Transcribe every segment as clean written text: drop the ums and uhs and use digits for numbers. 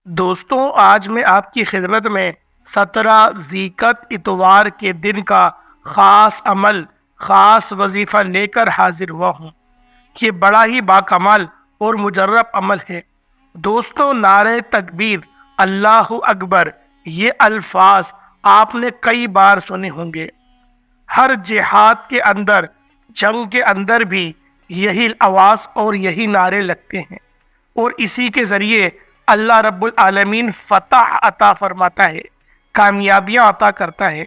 دوستوں، آج میں آپ کی خدمت میں 17 ذیقعت اتوار کے دن کا خاص عمل، خاص وظیفہ لے کر حاضر ہوا ہوں۔ یہ بڑا ہی باکمال اور مجرب عمل ہے۔ دوستوں، نعرہ تکبیر، اللہ اکبر، یہ الفاظ آپ نے کئی بار سنے ہوں گے۔ ہر جہاد کے اندر، جنگ کے اندر بھی یہی آواز اور یہی نعرے لگتے ہیں، اور اسی کے ذریعے اللہ رب العالمین فتح عطا فرماتا ہے، کامیابیاں عطا کرتا ہے۔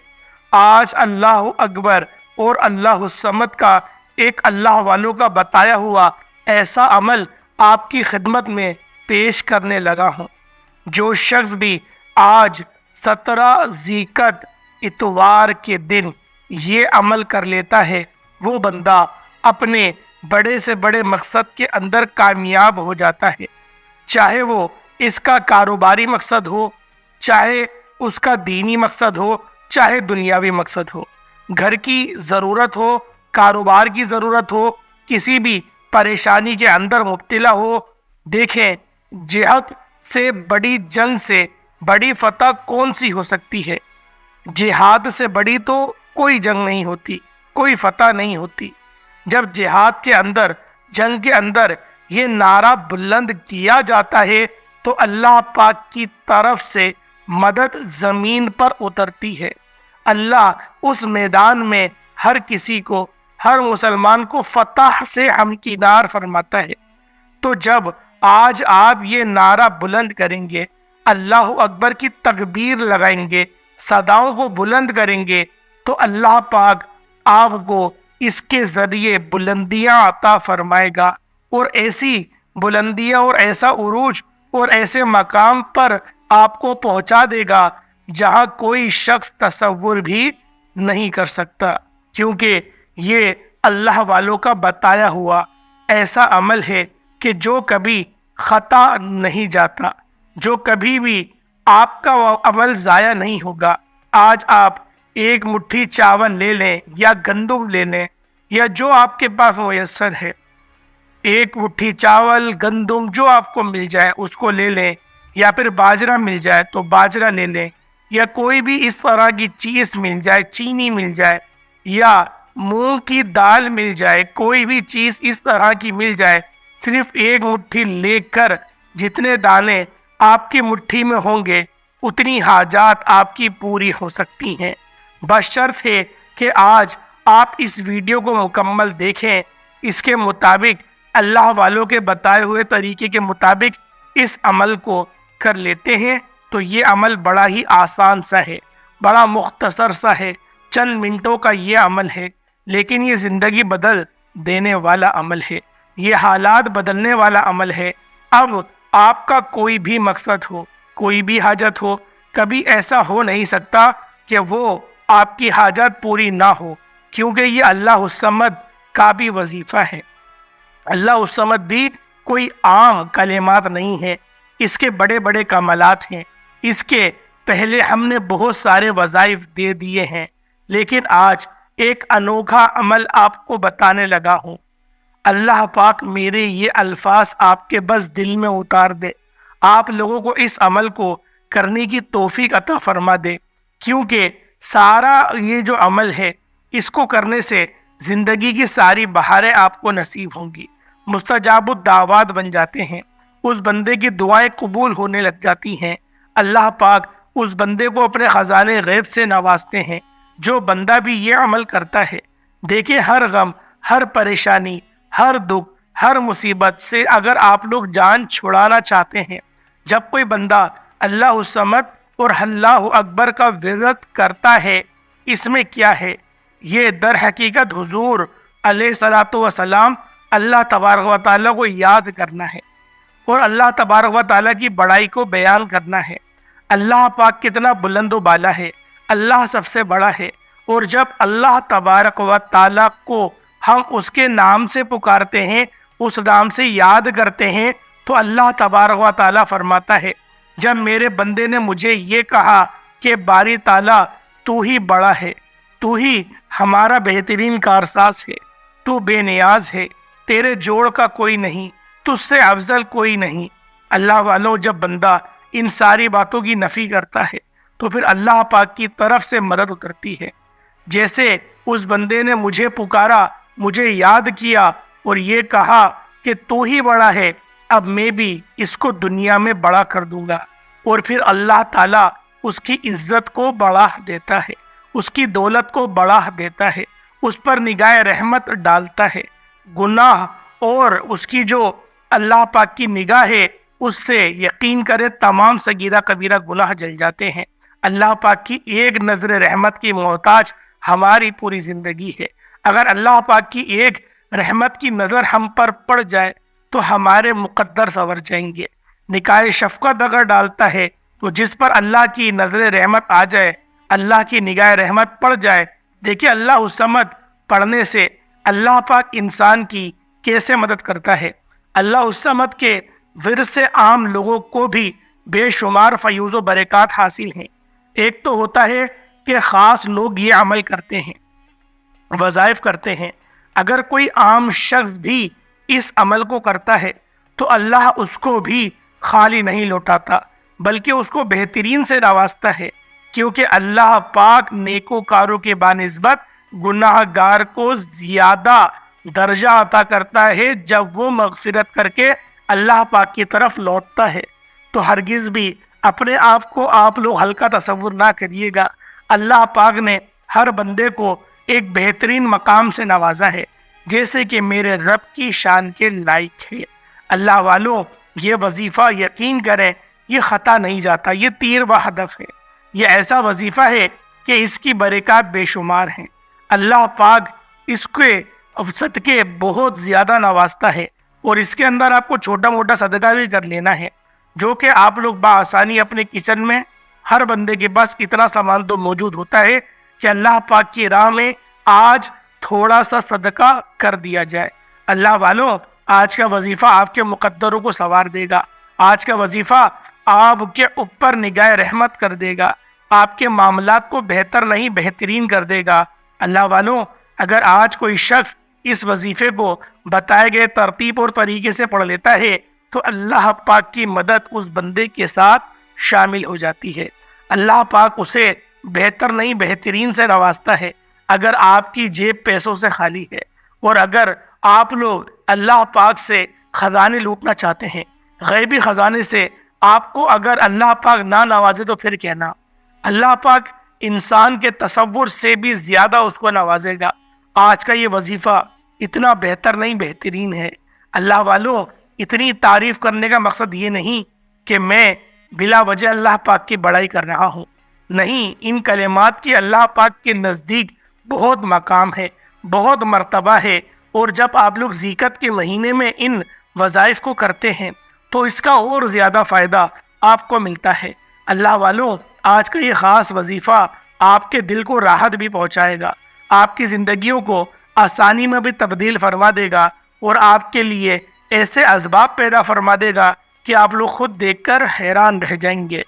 آج اللہ اکبر اور اللہ الصمد کا ایک اللہ والوں کا بتایا ہوا ایسا عمل آپ کی خدمت میں پیش کرنے لگا ہوں۔ جو شخص بھی آج 17 ذیقعت اتوار کے دن یہ عمل کر لیتا ہے، وہ بندہ اپنے بڑے سے بڑے مقصد کے اندر کامیاب ہو جاتا ہے، چاہے وہ اس کا کاروباری مقصد ہو، چاہے اس کا دینی مقصد ہو، چاہے دنیاوی مقصد ہو، گھر کی ضرورت ہو، کاروبار کی ضرورت ہو، کسی بھی پریشانی کے اندر مبتلا ہو۔ دیکھیں، جہاد سے بڑی جنگ سے بڑی فتح کون سی ہو سکتی ہے؟ جہاد سے بڑی تو کوئی جنگ نہیں ہوتی، کوئی فتح نہیں ہوتی۔ جب جہاد کے اندر، جنگ کے اندر یہ نعرہ بلند کیا جاتا ہے تو اللہ پاک کی طرف سے مدد زمین پر اترتی ہے۔ اللہ اس میدان میں ہر کسی کو، ہر مسلمان کو فتح سے ہمکنار فرماتا ہے۔ تو جب آج آپ یہ نعرہ بلند کریں گے، اللہ اکبر کی تکبیر لگائیں گے، صداؤں کو بلند کریں گے، تو اللہ پاک آپ کو اس کے ذریعے بلندیاں عطا فرمائے گا، اور ایسی بلندیاں اور ایسا عروج اور ایسے مقام پر آپ کو پہنچا دے گا جہاں کوئی شخص تصور بھی نہیں کر سکتا، کیونکہ یہ اللہ والوں کا بتایا ہوا ایسا عمل ہے کہ جو کبھی خطا نہیں جاتا، جو کبھی بھی آپ کا عمل ضائع نہیں ہوگا۔ آج آپ ایک مٹھی چاول لے لیں یا گندم لے لیں، یا جو آپ کے پاس میسر ہے، ایک مٹھی چاول، گندم جو آپ کو مل جائے اس کو لے لیں، یا پھر باجرہ مل جائے تو باجرہ لے لیں، یا کوئی بھی اس طرح کی چیز مل جائے، چینی مل جائے یا مونگ کی دال مل جائے، کوئی بھی چیز اس طرح کی مل جائے، صرف ایک مٹھی لے کر جتنے دانے آپ کی مٹھی میں ہوں گے اتنی حاجات آپ کی پوری ہو سکتی ہیں، بشرط ہے کہ آج آپ اس ویڈیو کو مکمل دیکھیں، اس کے مطابق اللہ والوں کے بتائے ہوئے طریقے کے مطابق اس عمل کو کر لیتے ہیں تو یہ عمل بڑا ہی آسان سا ہے، بڑا مختصر سا ہے، چند منٹوں کا یہ عمل ہے، لیکن یہ زندگی بدل دینے والا عمل ہے، یہ حالات بدلنے والا عمل ہے۔ اب آپ کا کوئی بھی مقصد ہو، کوئی بھی حاجت ہو، کبھی ایسا ہو نہیں سکتا کہ وہ آپ کی حاجت پوری نہ ہو، کیونکہ یہ اللہ الصمد کا بھی وظیفہ ہے۔ اللہ الصمد بھی کوئی عام کلمات نہیں ہے، اس کے بڑے بڑے کمالات ہیں۔ اس کے پہلے ہم نے بہت سارے وظائف دے دیے ہیں، لیکن آج ایک انوکھا عمل آپ کو بتانے لگا ہوں۔ اللہ پاک میرے یہ الفاظ آپ کے بس دل میں اتار دے، آپ لوگوں کو اس عمل کو کرنے کی توفیق عطا فرما دے، کیونکہ سارا یہ جو عمل ہے اس کو کرنے سے زندگی کی ساری بہاریں آپ کو نصیب ہوں گی، مستجاب الدعوات بن جاتے ہیں، اس بندے کی دعائیں قبول ہونے لگ جاتی ہیں، اللہ پاک اس بندے کو اپنے خزانے غیب سے نوازتے ہیں۔ جو بندہ بھی یہ عمل کرتا ہے، دیکھیں، ہر غم، ہر پریشانی، ہر دکھ، ہر مصیبت سے اگر آپ لوگ جان چھڑانا چاہتے ہیں، جب کوئی بندہ اللہ الصمد اور اللہ اکبر کا ورد کرتا ہے، اس میں کیا ہے؟ یہ در حقیقت حضور علیہ الصلوۃ والسلام اللہ تبارک و تعالیٰ کو یاد کرنا ہے، اور اللہ تبارک و تعالیٰ کی بڑائی کو بیان کرنا ہے۔ اللہ پاک کتنا بلند و بالا ہے، اللہ سب سے بڑا ہے، اور جب اللہ تبارک و تعالیٰ کو ہم اس کے نام سے پکارتے ہیں، اس نام سے یاد کرتے ہیں، تو اللہ تبارک و تعالیٰ فرماتا ہے، جب میرے بندے نے مجھے یہ کہا کہ باری تعالیٰ تو ہی بڑا ہے، تو ہی ہمارا بہترین کارساز ہے، تو بے نیاز ہے، تیرے جوڑ کا کوئی نہیں، تجھ سے افضل کوئی نہیں۔ اللہ والوں، جب بندہ ان ساری باتوں کی نفی کرتا ہے تو پھر اللہ پاک کی طرف سے مدد اترتی ہے۔ جیسے اس بندے نے مجھے پکارا، مجھے یاد کیا اور یہ کہا کہ تو ہی بڑا ہے، اب میں بھی اس کو دنیا میں بڑا کر دوں گا، اور پھر اللہ تعالیٰ اس کی عزت کو بڑھا دیتا ہے، اس کی دولت کو بڑھا دیتا ہے، اس پر نگاہ رحمت ڈالتا ہے۔ گناہ اور اس کی جو اللہ پاک کی نگاہ ہے اس سے یقین کرے تمام صغیرہ کبیرہ گناہ جل جاتے ہیں۔ اللہ پاک کی ایک نظر رحمت کی محتاج ہماری پوری زندگی ہے۔ اگر اللہ پاک کی ایک رحمت کی نظر ہم پر پڑ جائے تو ہمارے مقدر سنور جائیں گے۔ نگاہ شفقت اگر ڈالتا ہے تو جس پر اللہ کی نظر رحمت آ جائے، اللہ کی نگاہ رحمت پڑ جائے، دیکھیں اللہ الصمد پڑھنے سے اللہ پاک انسان کی کیسے مدد کرتا ہے۔ اللہ الصمد کے ورد سے عام لوگوں کو بھی بے شمار فیوز و برکات حاصل ہیں۔ ایک تو ہوتا ہے کہ خاص لوگ یہ عمل کرتے ہیں، وظائف کرتے ہیں۔ اگر کوئی عام شخص بھی اس عمل کو کرتا ہے تو اللہ اس کو بھی خالی نہیں لوٹاتا بلکہ اس کو بہترین سے نوازتا ہے، کیونکہ اللہ پاک نیکوکاروں کے بانسبت گناہ گار کو زیادہ درجہ عطا کرتا ہے جب وہ مغفرت کر کے اللہ پاک کی طرف لوٹتا ہے۔ تو ہرگز بھی اپنے آپ کو آپ لوگ ہلکا تصور نہ کریے گا۔ اللہ پاک نے ہر بندے کو ایک بہترین مقام سے نوازا ہے، جیسے کہ میرے رب کی شان کے لائق ہے۔ اللہ والوں، یہ وظیفہ یقین کریں یہ خطا نہیں جاتا، یہ تیر و ہدف ہے۔ یہ ایسا وظیفہ ہے کہ اس کی برکات بے شمار ہیں۔ اللہ پاک اس کے صدقے بہت زیادہ نوازتا ہے، اور اس کے اندر آپ کو چھوٹا موٹا صدقہ بھی کر لینا ہے، جو کہ آپ لوگ بآسانی اپنے کچن میں ہر بندے کے پاس اتنا سامان تو موجود ہوتا ہے کہ اللہ پاک کی راہ میں آج تھوڑا سا صدقہ کر دیا جائے۔ اللہ والوں، آج کا وظیفہ آپ کے مقدروں کو سنوار دے گا، آج کا وظیفہ آپ کے اوپر نگاہ رحمت کر دے گا، آپ کے معاملات کو بہتر نہیں بہترین کر دے گا۔ اللہ والوں، اگر آج کوئی شخص اس وظیفے کو بتائے گئے ترتیب اور طریقے سے پڑھ لیتا ہے تو اللہ پاک کی مدد اس بندے کے ساتھ شامل ہو جاتی ہے۔ اللہ پاک اسے بہتر نہیں بہترین سے نوازتا ہے۔ اگر آپ کی جیب پیسوں سے خالی ہے اور اگر آپ لوگ اللہ پاک سے خزانے لوٹنا چاہتے ہیں، غیبی خزانے سے آپ کو اگر اللہ پاک نہ نوازے تو پھر کہنا، اللہ پاک انسان کے تصور سے بھی زیادہ اس کو نوازے گا۔ آج کا یہ وظیفہ اتنا بہتر نہیں بہترین ہے۔ اللہ والوں، اتنی تعریف کرنے کا مقصد یہ نہیں کہ میں بلا وجہ اللہ پاک کی بڑائی کر رہا ہوں، نہیں، ان کلمات کی اللہ پاک کے نزدیک بہت مقام ہے، بہت مرتبہ ہے، اور جب آپ لوگ ذیقت کے مہینے میں ان وظائف کو کرتے ہیں تو اس کا اور زیادہ فائدہ آپ کو ملتا ہے۔ اللہ والوں، آج کا یہ خاص وظیفہ آپ کے دل کو راحت بھی پہنچائے گا، آپ کی زندگیوں کو آسانی میں بھی تبدیل فرما دے گا، اور آپ کے لیے ایسے اسباب پیدا فرما دے گا کہ آپ لوگ خود دیکھ کر حیران رہ جائیں گے۔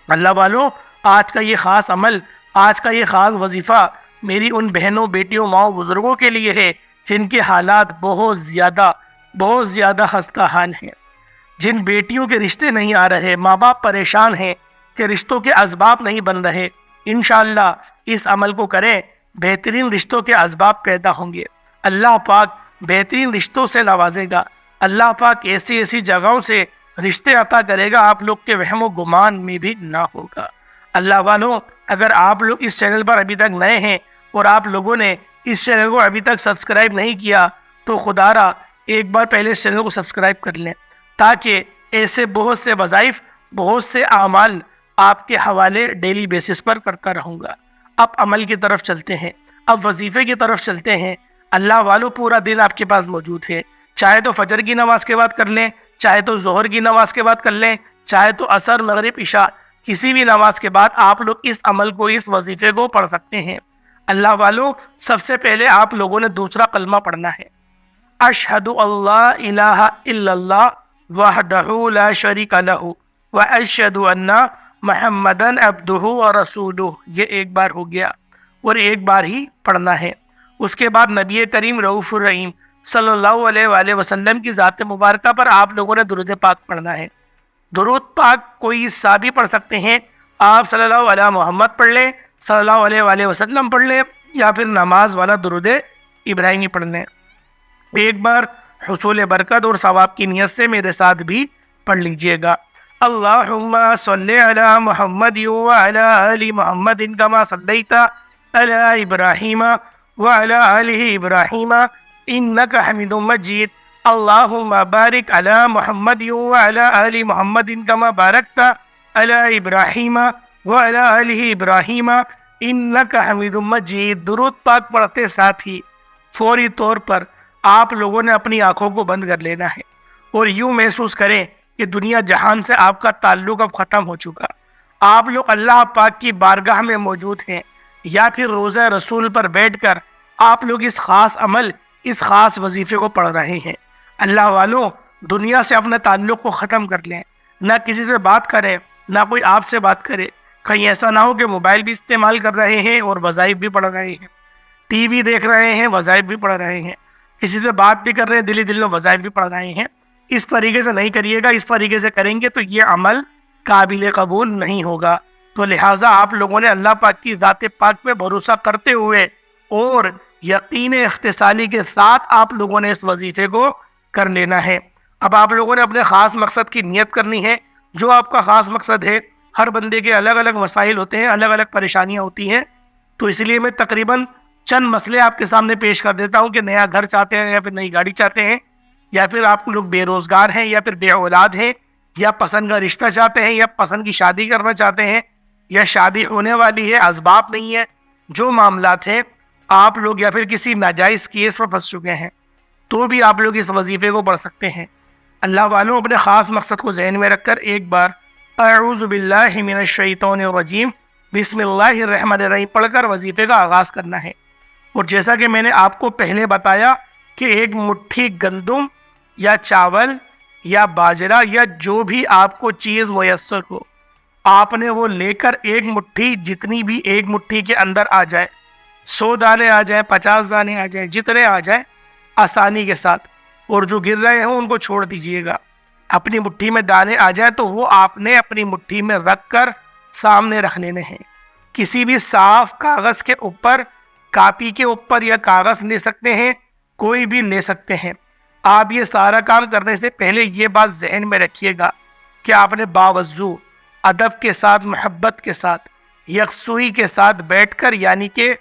اللہ والوں، آج کا یہ خاص عمل، آج کا یہ خاص وظیفہ میری ان بہنوں، بیٹیوں، ماؤں، بزرگوں کے لیے ہے جن کے حالات بہت زیادہ خستہ حال ہیں، جن بیٹیوں کے رشتے نہیں آ رہے، ماں باپ پریشان ہیں کہ رشتوں کے اسباب نہیں بن رہے۔ انشاءاللہ اس عمل کو کریں، بہترین رشتوں کے اسباب پیدا ہوں گے، اللہ پاک بہترین رشتوں سے نوازے گا، اللہ پاک ایسی جگہوں سے رشتے عطا کرے گا آپ لوگ کے وہم و گمان میں بھی نہ ہوگا۔ اللہ والوں، اگر آپ لوگ اس چینل پر ابھی تک نئے ہیں اور آپ لوگوں نے اس چینل کو ابھی تک سبسکرائب نہیں کیا تو خدا را ایک بار پہلے اس چینل کو سبسکرائب کر لیں، تاکہ ایسے بہت سے وظائف، بہت سے اعمال آپ کے حوالے ڈیلی بیسس پر کرتا رہوں گا۔ اب عمل کی طرف چلتے ہیں، اب وظیفے کی طرف چلتے ہیں۔ اللہ والوں، پورا دن آپ کے پاس موجود ہے، چاہے تو فجر کی نماز کے بعد کر لیں، چاہے تو ظہر کی نماز کے بعد کر لیں، چاہے تو عصر، مغرب، عشاء، کسی بھی نماز کے بعد آپ لوگ اس عمل کو، اس وظیفے کو پڑھ سکتے ہیں۔ اللہ والوں، سب سے پہلے آپ لوگوں نے دوسرا کلمہ پڑھنا ہے، اشہد اللہ الہ الا اللہ وحدہ لا شریک لہ واشہد ان محمدً عبدہ ورسولہ۔ یہ ایک بار ہو گیا اور ایک بار ہی پڑھنا ہے۔ اس کے بعد نبی کریم رؤوف الرحیم صلی اللہ علیہ وآلہ وسلم کی ذات مبارکہ پر آپ لوگوں نے درود پاک پڑھنا ہے۔ درود پاک کوئی سا بھی پڑھ سکتے ہیں، آپ صلی اللہ علیہ محمد پڑھ لیں، صلی اللہ علیہ وآلہ وسلم پڑھ لیں، یا پھر نماز والا درود ابراہیمی پڑھ لیں۔ ایک بار حصول برکت اور ثواب کی نیت سے میرے ساتھ بھی پڑھ لیجئے گا۔ اللہم صلی علی محمد وعلی آل محمد کما صلیت علی ابراہیم وعلی آل ابراہیم انک حمید مجید۔ اللہم بارک علی محمد وعلی آل محمد کما بارکت علی ابراہیم وعلی آل ابراہیم انک حمید مجید۔ درود پاک پڑھتے ساتھ ہی فوری طور پر آپ لوگوں نے اپنی آنکھوں کو بند کر لینا ہے اور یوں محسوس کریں کہ دنیا جہان سے آپ کا تعلق اب ختم ہو چکا، آپ لوگ اللہ پاک کی بارگاہ میں موجود ہیں، یا پھر روضہ رسول پر بیٹھ کر آپ لوگ اس خاص عمل، اس خاص وظیفے کو پڑھ رہے ہیں۔ اللہ والوں، دنیا سے اپنے تعلق کو ختم کر لیں، نہ کسی سے بات کریں، نہ کوئی آپ سے بات کرے۔ کہیں ایسا نہ ہو کہ موبائل بھی استعمال کر رہے ہیں اور وظائف بھی پڑھ رہے ہیں، ٹی وی دیکھ رہے ہیں، وظائف بھی پڑھ رہے ہیں، کسی سے بات بھی کر رہے ہیں، دل میں وظائف بھی پڑھ رہے ہیں۔ اس طریقے سے نہیں کریے گا، اس طریقے سے کریں گے تو یہ عمل قابل قبول نہیں ہوگا۔ تو لہٰذا آپ لوگوں نے اللہ پاک کی ذات پاک پہ بھروسہ کرتے ہوئے اور یقین اختصالی کے ساتھ آپ لوگوں نے اس وظیفے کو کر لینا ہے۔ اب آپ لوگوں نے اپنے خاص مقصد کی نیت کرنی ہے۔ جو آپ کا خاص مقصد ہے، ہر بندے کے الگ الگ مسائل ہوتے ہیں، الگ الگ پریشانیاں ہوتی ہیں، تو اس لیے میں تقریباً چند مسئلے آپ کے سامنے پیش کر دیتا ہوں کہ نیا گھر چاہتے ہیں یا پھر نئی گاڑی چاہتے ہیں، یا پھر آپ لوگ بے روزگار ہیں، یا پھر بے اولاد ہیں، یا پسند کا رشتہ چاہتے ہیں، یا پسند کی شادی کرنا چاہتے ہیں، یا شادی ہونے والی ہے، اسباب نہیں ہے، جو معاملات ہیں آپ لوگ، یا پھر کسی ناجائز کیس میں پھنس چکے ہیں، تو بھی آپ لوگ اس وظیفے کو پڑھ سکتے ہیں۔ اللہ والوں، اپنے خاص مقصد کو ذہن میں رکھ کر ایک بار اعوذ باللہ من الشیطان الرجیم بسم اللہ الرحمن الرحیم پڑھ کر وظیفے کا آغاز کرنا ہے۔ اور جیسا کہ میں نے آپ کو پہلے بتایا کہ ایک مٹھی گندم یا چاول یا باجرہ یا جو بھی آپ کو چیز میسر ہو، آپ نے وہ لے کر ایک مٹھی، جتنی بھی ایک مٹھی کے اندر آ جائے، 100 دانے آ جائیں، 50 دانے آ جائیں، جتنے آ جائیں آسانی کے ساتھ، اور جو گر رہے ہیں ان کو چھوڑ دیجئے گا۔ اپنی مٹھی میں دانے آ جائیں تو وہ آپ نے اپنی مٹھی میں رکھ کر سامنے رکھ لینے ہیں۔ کسی بھی صاف کاغذ کے اوپر، کاپی کے اوپر یا کاغذ لے سکتے ہیں، کوئی بھی لے سکتے ہیں۔ آپ یہ سارا کام کرنے سے پہلے یہ بات ذہن میں رکھیے گا کہ آپ نے باوضو، ادب کے ساتھ، محبت کے ساتھ، یکسوئی کے ساتھ بیٹھ کر، یعنی کہ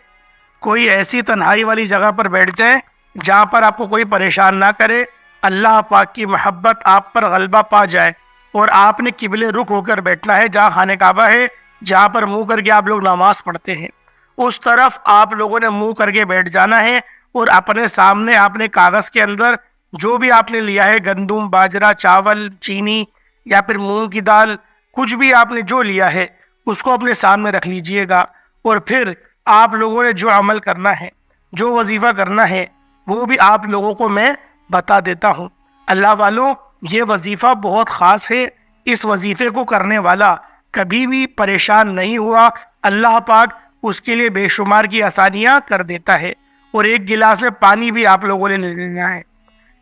کوئی ایسی تنہائی والی جگہ پر بیٹھ جائیں جہاں پر آپ کو کوئی پریشان نہ کرے، اللہ پاک کی محبت آپ پر غلبہ پا جائے، اور آپ نے قبلے رخ ہو کر بیٹھنا ہے، جہاں خانہ کعبہ ہے، جہاں پر منہ کر کے آپ لوگ نماز پڑھتے ہیں، اس طرف آپ لوگوں نے منہ کر کے بیٹھ جانا ہے، اور اپنے سامنے آپ نے کاغذ کے اندر جو بھی آپ نے لیا ہے، گندم، باجرہ، چاول، چینی یا پھر مونگ کی دال، کچھ بھی آپ نے جو لیا ہے اس کو اپنے سامنے رکھ لیجئے گا۔ اور پھر آپ لوگوں نے جو عمل کرنا ہے، جو وظیفہ کرنا ہے، وہ بھی آپ لوگوں کو میں بتا دیتا ہوں۔ اللہ والوں، یہ وظیفہ بہت خاص ہے، اس وظیفے کو کرنے والا کبھی بھی پریشان نہیں ہوا، اللہ پاک اس کے لیے بے شمار کی آسانیاں کر دیتا ہے۔ اور ایک گلاس میں پانی بھی آپ لوگوں نے لے لینا ہے،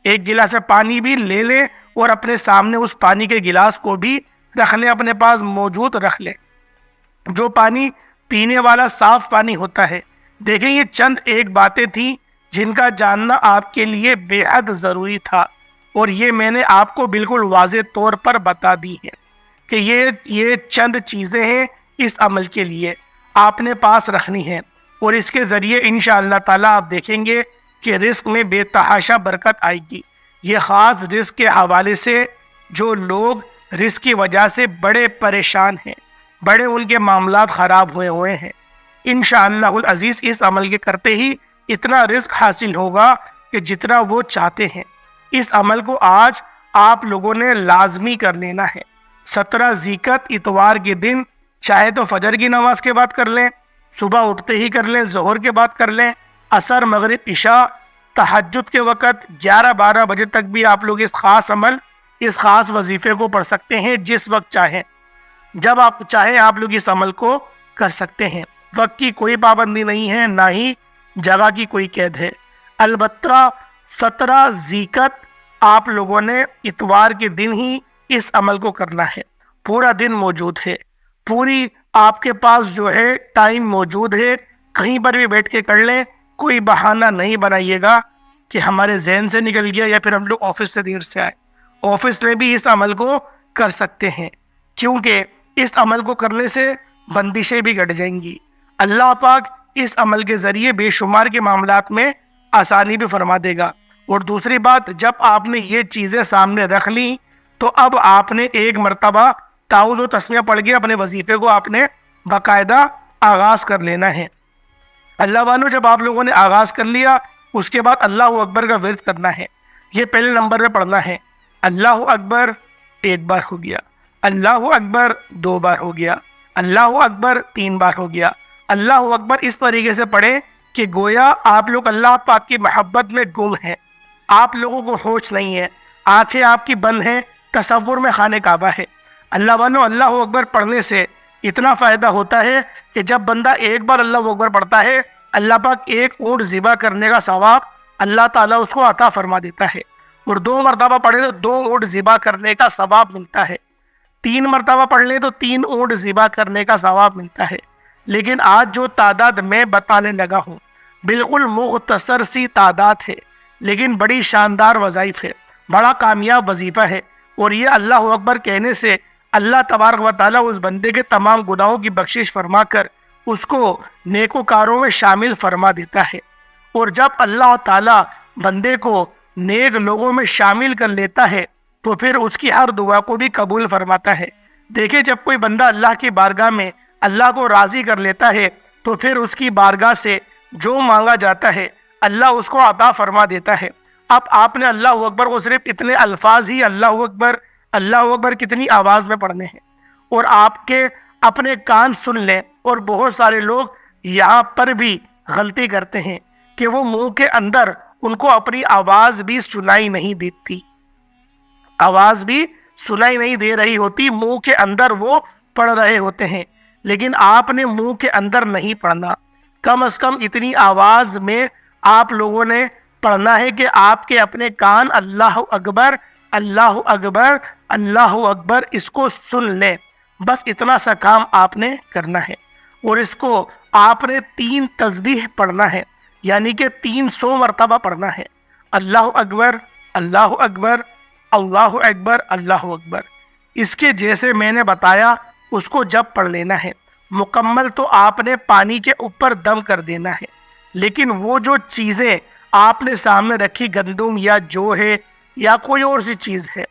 ایک گلاس میں پانی بھی لے لیں، اور اپنے سامنے اس پانی کے گلاس کو بھی رکھ لیں، اپنے پاس موجود رکھ لیں، جو پانی پینے والا صاف پانی ہوتا ہے۔ دیکھیں، یہ چند ایک باتیں تھیں جن کا جاننا آپ کے لیے بے حد ضروری تھا، اور یہ میں نے آپ کو بالکل واضح طور پر بتا دی ہے کہ یہ چند چیزیں ہیں اس عمل کے لیے آپ نے پاس رکھنی ہے، اور اس کے ذریعے انشاءاللہ تعالیٰ آپ دیکھیں گے کہ رزق میں بے تحاشا برکت آئے گی۔ یہ خاص رزق کے حوالے سے جو لوگ رزق کی وجہ سے بڑے پریشان ہیں، بڑے ان کے معاملات خراب ہوئے ہیں، انشاءاللہ العزیز اس عمل کے کرتے ہی اتنا رزق حاصل ہوگا کہ جتنا وہ چاہتے ہیں۔ اس عمل کو آج آپ لوگوں نے لازمی کر لینا ہے۔ 17 ذیقعت اتوار کے دن چاہے تو فجر کی نماز کے بعد کر لیں، صبح اٹھتے ہی کر لیں، ظہر کے بعد کر لیں، عصر، مغرب، عشاء، تہجد کے وقت 11-12 بجے تک بھی آپ لوگ اس خاص عمل، اس خاص وظیفے کو پڑھ سکتے ہیں، جس وقت چاہیں، جب آپ چاہیں آپ لوگ اس عمل کو کر سکتے ہیں۔ وقت کی کوئی پابندی نہیں ہے، نہ ہی جگہ کی کوئی قید ہے۔ البتہ 17 ذیقعت آپ لوگوں نے اتوار کے دن ہی اس عمل کو کرنا ہے، پورا دن موجود ہے، پوری آپ کے پاس جو ہے ٹائم موجود ہے، کہیں پر بھی بیٹھ کے کر لیں، کوئی بہانہ نہیں بنائیے گا کہ ہمارے ذہن سے نکل گیا یا پھر ہم لوگ آفس سے دیر سے آئے۔ آفس میں بھی اس عمل کو کر سکتے ہیں، کیونکہ اس عمل کو کرنے سے بندشیں بھی گٹ جائیں گی۔ اللہ پاک اس عمل کے ذریعے بے شمار کے معاملات میں آسانی بھی فرما دے گا۔ اور دوسری بات، جب آپ نے یہ چیزیں سامنے رکھ لیں تو اب آپ نے ایک مرتبہ تعوذ و تسمیہ پڑھ کے اپنے وظیفے کو آپ نے باقاعدہ آغاز کر لینا ہے۔ اللہ والوں، جب آپ لوگوں نے آغاز کر لیا، اس کے بعد اللہ اکبر کا ورد کرنا ہے۔ یہ پہلے نمبر پہ پڑھنا ہے، اللہ اکبر ایک بار ہو گیا، اللہ اکبر دو بار ہو گیا، اللہ اکبر تین بار ہو گیا۔ اللہ اکبر اس طریقے سے پڑھیں کہ گویا آپ لوگ اللہ پاک کی محبت میں گم ہیں، آپ لوگوں کو ہوش نہیں ہے، آنکھیں آپ کی بند ہیں، تصور میں خانہ کعبہ ہے۔ اللہ والوں، اللہ اکبر پڑھنے سے اتنا فائدہ ہوتا ہے کہ جب بندہ ایک بار اللہ اکبر پڑھتا ہے، اللہ پاک ایک اونٹ ذبح کرنے کا ثواب اللہ تعالیٰ اس کو عطا فرما دیتا ہے، اور دو مرتبہ پڑھے تو دو اونٹ ذبح کرنے کا ثواب ملتا ہے، تین مرتبہ پڑھ لیں تو تین اونٹ ذبح کرنے کا ثواب ملتا ہے۔ لیکن آج جو تعداد میں بتانے لگا ہوں بالکل مختصر سی تعداد ہے، لیکن بڑی شاندار وظائف ہے، بڑا کامیاب وظیفہ ہے، اور یہ اللہ اکبر کہنے سے اللہ تبارک و تعالیٰ اس بندے کے تمام گناہوں کی بخشش فرما کر اس کو نیکوکاروں میں شامل فرما دیتا ہے۔ اور جب اللہ تعالیٰ بندے کو نیک لوگوں میں شامل کر لیتا ہے تو پھر اس کی ہر دعا کو بھی قبول فرماتا ہے۔ دیکھیں، جب کوئی بندہ اللہ کی بارگاہ میں اللہ کو راضی کر لیتا ہے تو پھر اس کی بارگاہ سے جو مانگا جاتا ہے اللہ اس کو عطا فرما دیتا ہے۔ اب آپ نے اللہ اکبر کو صرف اتنے الفاظ ہی اللہ اکبر کتنی آواز میں پڑھنے ہیں، اور آپ کے اپنے کان سن لیں۔ اور بہت سارے لوگ یہاں پر بھی غلطی کرتے ہیں کہ وہ منہ کے اندر ان کو اپنی آواز بھی سنائی نہیں دیتی، آواز بھی سنائی نہیں دے رہی ہوتی، منہ کے اندر وہ پڑھ رہے ہوتے ہیں، لیکن آپ نے منہ کے اندر نہیں پڑھنا، کم از کم اتنی آواز میں آپ لوگوں نے پڑھنا ہے کہ آپ کے اپنے کان اللہ اکبر اللہ اکبر اللہ اکبر اس کو سن لیں۔ بس اتنا سا کام آپ نے کرنا ہے، اور اس کو آپ نے 3 تسبیح پڑھنا ہے، یعنی کہ 300 مرتبہ پڑھنا ہے۔ اللہ اکبر اللہ اکبر اللہ اکبر اللہ اکبر، اس کے جیسے میں نے بتایا اس کو جب پڑھ لینا ہے مکمل تو آپ نے پانی کے اوپر دم کر دینا ہے، لیکن وہ جو چیزیں آپ نے سامنے رکھی، گندم یا جو ہے یا کوئی اور سی چیز ہے،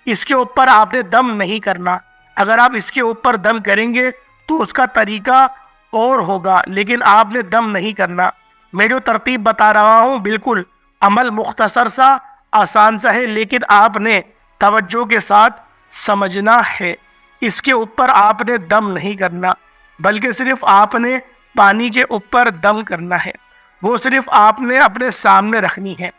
اس کے اوپر آپ نے دم نہیں کرنا۔ اگر آپ اس کے اوپر دم کریں گے تو اس کا طریقہ اور ہوگا، لیکن آپ نے دم نہیں کرنا۔ میں جو ترتیب بتا رہا ہوں بالکل عمل مختصر سا آسان سا ہے، لیکن آپ نے توجہ کے ساتھ سمجھنا ہے۔ اس کے اوپر آپ نے دم نہیں کرنا، بلکہ صرف آپ نے پانی کے اوپر دم کرنا ہے، وہ صرف آپ نے اپنے سامنے رکھنی ہے،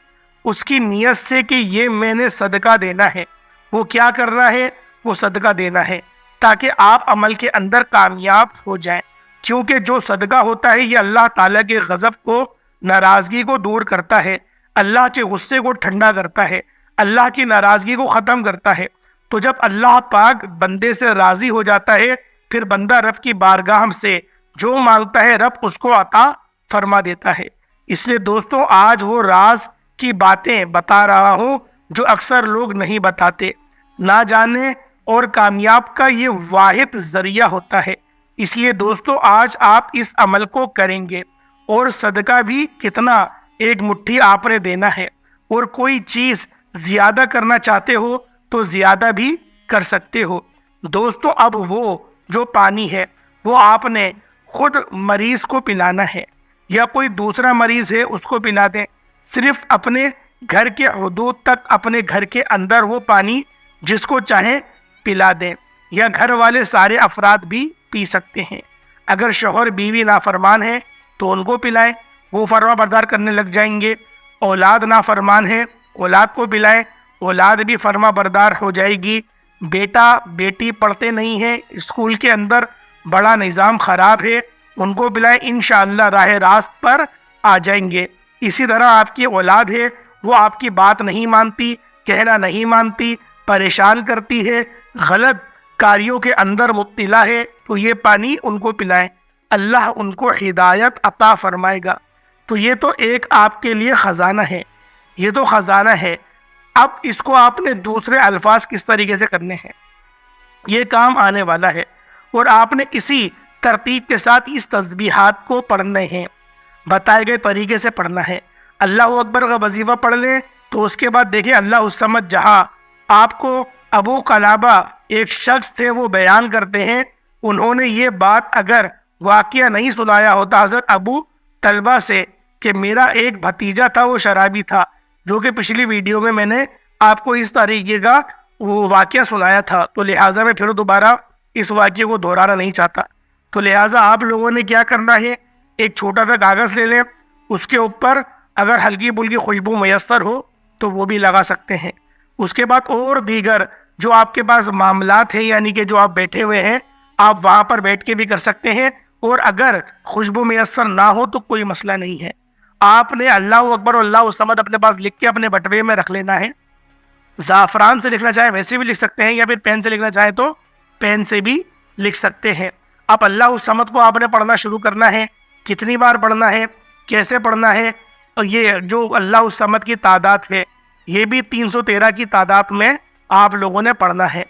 اس کی نیت سے کہ یہ میں نے صدقہ دینا ہے۔ وہ کیا کرنا ہے؟ وہ صدقہ دینا ہے، تاکہ آپ عمل کے اندر کامیاب ہو جائیں، کیونکہ جو صدقہ ہوتا ہے یہ اللہ تعالیٰ کے غضب کو، ناراضگی کو دور کرتا ہے، اللہ کے غصے کو ٹھنڈا کرتا ہے، اللہ کی ناراضگی کو ختم کرتا ہے۔ تو جب اللہ پاک بندے سے راضی ہو جاتا ہے، پھر بندہ رب کی بارگاہ سے جو مانگتا ہے رب اس کو عطا فرما دیتا ہے۔ اس لیے دوستوں، آج وہ راز کی باتیں بتا رہا ہوں جو اکثر لوگ نہیں بتاتے۔ نہ جانے اور کامیاب کا یہ واحد ذریعہ ہوتا ہے۔ اس لیے دوستوں، آج آپ اس عمل کو کریں گے، اور صدقہ بھی کتنا؟ 1 مٹھی آپ نے دینا ہے، اور کوئی چیز زیادہ کرنا چاہتے ہو تو زیادہ بھی کر سکتے ہو۔ دوستوں، اب وہ جو پانی ہے وہ آپ نے خود مریض کو پلانا ہے، یا کوئی دوسرا مریض ہے اس کو پلا دیں، صرف اپنے گھر کے حدود تک، اپنے گھر کے اندر وہ پانی جس کو چاہیں پلا دیں، یا گھر والے سارے افراد بھی پی سکتے ہیں۔ اگر شوہر بیوی نافرمان ہے تو ان کو پلائیں، وہ فرما بردار کرنے لگ جائیں گے۔ اولاد نافرمان ہے، اولاد کو پلائیں، اولاد بھی فرما بردار ہو جائے گی۔ بیٹا بیٹی پڑھتے نہیں ہیں، اسکول کے اندر بڑا نظام خراب ہے، ان کو پلائیں، انشاءاللہ راہ راست پر آ جائیں گے۔ اسی طرح آپ کی اولاد ہے، وہ آپ کی بات نہیں مانتی، کہنا نہیں مانتی، پریشان کرتی ہے، غلط کاریوں کے اندر مبتلا ہے، تو یہ پانی ان کو پلائیں، اللہ ان کو ہدایت عطا فرمائے گا۔ تو یہ تو ایک آپ کے لیے خزانہ ہے، یہ تو خزانہ ہے۔ اب اس کو آپ نے دوسرے الفاظ کس طریقے سے کرنے ہیں، یہ کام آنے والا ہے، اور آپ نے اسی ترتیب کے ساتھ اس تسبیحات کو پڑھنے ہیں، بتائے گئے طریقے سے پڑھنا ہے۔ اللہ اکبر کا وظیفہ پڑھ لیں تو اس کے بعد دیکھیں اللہ الصمد، جہاں آپ کو ابو قلابہ ایک شخص تھے وہ بیان کرتے ہیں، انہوں نے یہ بات اگر واقعہ نہیں سنایا ہوتا حضرت ابو طلبہ سے کہ میرا ایک بھتیجا تھا وہ شرابی تھا، جو کہ پچھلی ویڈیو میں نے آپ کو اس طریقے کا وہ واقعہ سنایا تھا، تو لہٰذا میں پھر دوبارہ اس واقعے کو دہرانا نہیں چاہتا۔ تو لہٰذا آپ لوگوں نے کیا کرنا ہے، ایک چھوٹا سا کاغذ لے لیں، اس کے اوپر اگر ہلکی پھلکی خوشبو میسر ہو تو وہ بھی لگا سکتے ہیں۔ اس کے بعد اور دیگر جو آپ کے پاس معاملات ہیں، یعنی کہ جو آپ بیٹھے ہوئے ہیں، آپ وہاں پر بیٹھ کے بھی کر سکتے ہیں، اور اگر خوشبو میسر نہ ہو تو کوئی مسئلہ نہیں ہے۔ آپ نے اللہ اکبر اور اللہ الصمد اپنے پاس لکھ کے اپنے بٹوے میں رکھ لینا ہے۔ زعفران سے لکھنا چاہیں ویسے بھی لکھ سکتے ہیں، یا پھر پین سے لکھنا چاہیں تو پین سے بھی لکھ سکتے ہیں۔ اب اللہ الصمد کو آپ نے پڑھنا شروع کرنا ہے، کتنی بار پڑھنا ہے، کیسے پڑھنا ہے، اور یہ جو اللہ الصمد کی تعداد ہے یہ بھی 313 کی تعداد میں آپ لوگوں نے پڑھنا ہے۔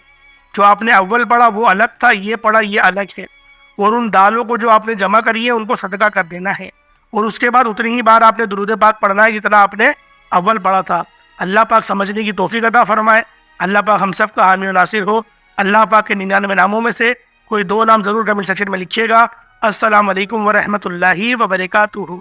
جو آپ نے اول پڑھا وہ الگ تھا، یہ پڑھا یہ الگ ہے، اور ان دالوں کو جو آپ نے جمع کری ہے ان کو صدقہ کر دینا ہے، اور اس کے بعد اتنی ہی بار آپ نے درود پاک پڑھنا ہے جتنا آپ نے اول پڑھا تھا۔ اللہ پاک سمجھنے کی توفیق عطا فرمائے، اللہ پاک ہم سب کا حامی و ناصر ہو۔ اللہ پاک کے 99 ناموں میں سے کوئی 2 نام ضرور کمنٹ سیکشن میں لکھیے گا۔ السلام علیکم ورحمۃ اللہ وبرکاتہ۔